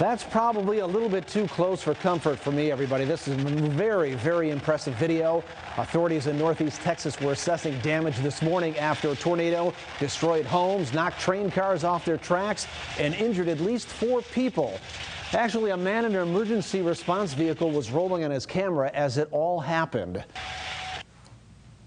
That's probably a little bit too close for comfort for me, everybody. This is very, very impressive video. Authorities in northeast Texas were assessing damage this morning after a tornado destroyed homes, knocked train cars off their tracks, and injured at least 4 people. Actually, a man in an emergency response vehicle was rolling on his camera as it all happened.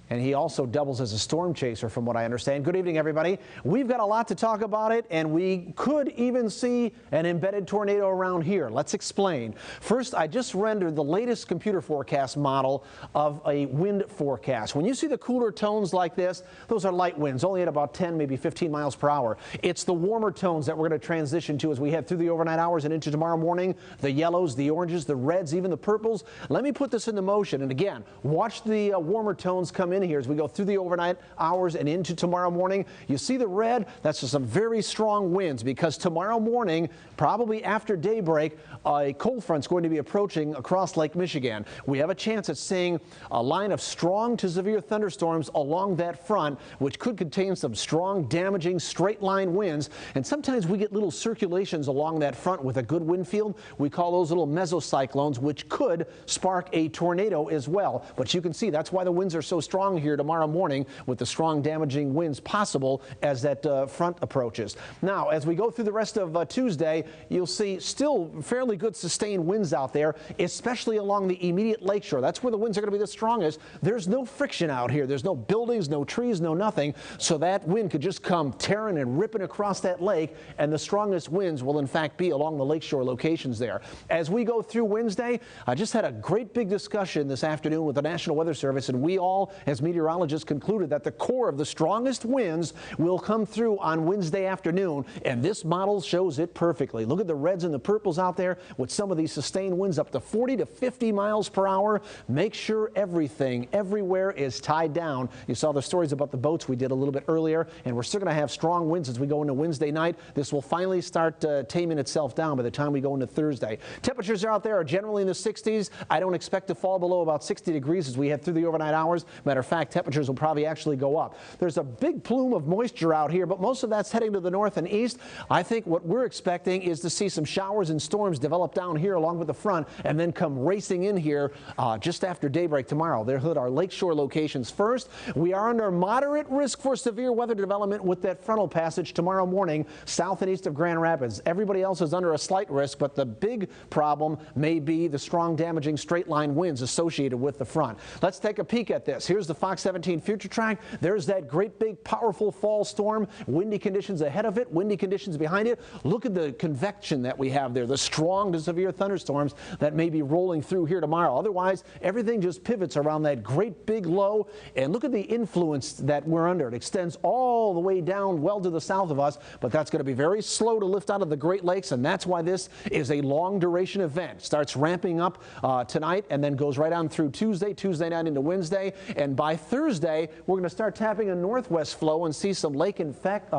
And he also doubles as a storm chaser, from what I understand. Good evening, everybody. We've got a lot to talk about it, and we could even see an embedded tornado around here. Let's explain. First, I just rendered the latest computer forecast model of a wind forecast. When you see the cooler tones like this, those are light winds, only at about 10, maybe 15 miles per hour. It's the warmer tones that we're going to transition to as we head through the overnight hours and into tomorrow morning. The yellows, the oranges, the reds, even the purples. Let me put this into motion. And again, watch the warmer tones come in here as we go through the overnight hours and into tomorrow morning. You see the red? That's just some very strong winds, because tomorrow morning, probably after daybreak, a cold front's going to be approaching across Lake Michigan. We have a chance at seeing a line of strong to severe thunderstorms along that front, which could contain some strong, damaging, straight line winds. And sometimes we get little circulations along that front with a good wind field. We call those little mesocyclones, which could spark a tornado as well. But you can see that's why the winds are so strong here tomorrow morning, with the strong damaging winds possible as that front approaches. Now, as we go through the rest of Tuesday, you'll see still fairly good sustained winds out there, especially along the immediate lakeshore. That's where the winds are going to be the strongest. There's no friction out here. There's no buildings, no trees, no nothing. So that wind could just come tearing and ripping across that lake, and the strongest winds will in fact be along the lakeshore locations there. As we go through Wednesday, I just had a great big discussion this afternoon with the National Weather Service, and we all, as meteorologists, concluded that the core of the strongest winds will come through on Wednesday afternoon, and this model shows it perfectly. Look at the reds and the purples out there with some of these sustained winds up to 40 to 50 miles per hour. Make sure everything everywhere is tied down. You saw the stories about the boats we did a little bit earlier, and we're still going to have strong winds as we go into Wednesday night. This will finally start taming itself down by the time we go into Thursday. Temperatures out there are generally in the 60s. I don't expect to fall below about 60 degrees as we head through the overnight hours. Matter of fact, temperatures will probably actually go up. There's a big plume of moisture out here, but most of that's heading to the north and east. I think what we're expecting is to see some showers and storms develop down here along with the front, and then come racing in here just after daybreak tomorrow. They'll hit our lakeshore locations first. We are under moderate risk for severe weather development with that frontal passage tomorrow morning south and east of Grand Rapids. Everybody else is under a slight risk, but the big problem may be the strong, damaging straight line winds associated with the front. Let's take a peek at this. Here's the Fox 17 future track. There's that great big powerful fall storm. Windy conditions ahead of it, windy conditions behind it. Look at the convection that we have there, the strong to severe thunderstorms that may be rolling through here tomorrow. Otherwise, everything just pivots around that great big low. And look at the influence that we're under. It extends all the way down well to the south of us, but that's going to be very slow to lift out of the Great Lakes, and that's why this is a long duration event. Starts ramping up tonight and then goes right on through Tuesday night into Wednesday, and by Thursday we're going to start tapping a northwest flow and see some lake effect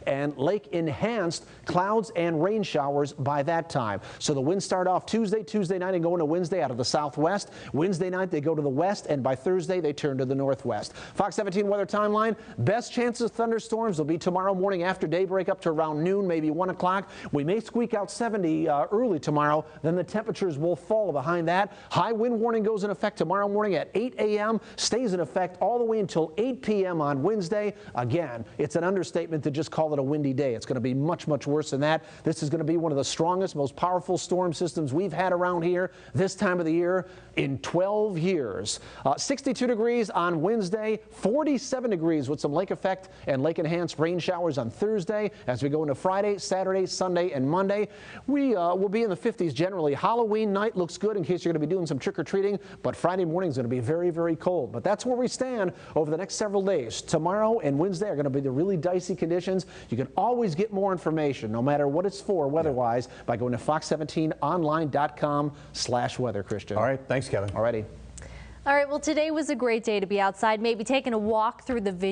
and lake enhanced clouds and rain showers by that time. So the winds start off Tuesday night and go into Wednesday out of the southwest. Wednesday night they go to the west, and by Thursday they turn to the northwest. Fox 17 weather timeline. Best chances of thunderstorms will be tomorrow morning after daybreak up to around noon, maybe 1 o'clock. We may squeak out 70 early tomorrow. Then the temperatures will fall behind that. High wind warning goes in effect tomorrow morning at 8 a.m. Stays in effect all the way until 8 p.m. on Wednesday. Again, it's an understatement to just call it a windy day. It's going to be much, much worse than that. This is going to be one of the strongest, most powerful storm systems we've had around here this time of the year in 12 years. 62 degrees on Wednesday, 47 degrees with some lake effect and lake enhanced rain showers on Thursday. As we go into Friday, Saturday, Sunday, and Monday, we will be in the 50s generally. Halloween night looks good in case you're going to be doing some trick-or-treating, but Friday morning is going to be very, very cold. But that's where we stand over the next several days. Tomorrow and Wednesday are going to be the really dicey conditions. You can always get more information, no matter what it's for weather-wise, by going to fox17online.com/weather, Christian. All right. Thanks, Kevin. All righty. All right. Well, today was a great day to be outside, maybe taking a walk through the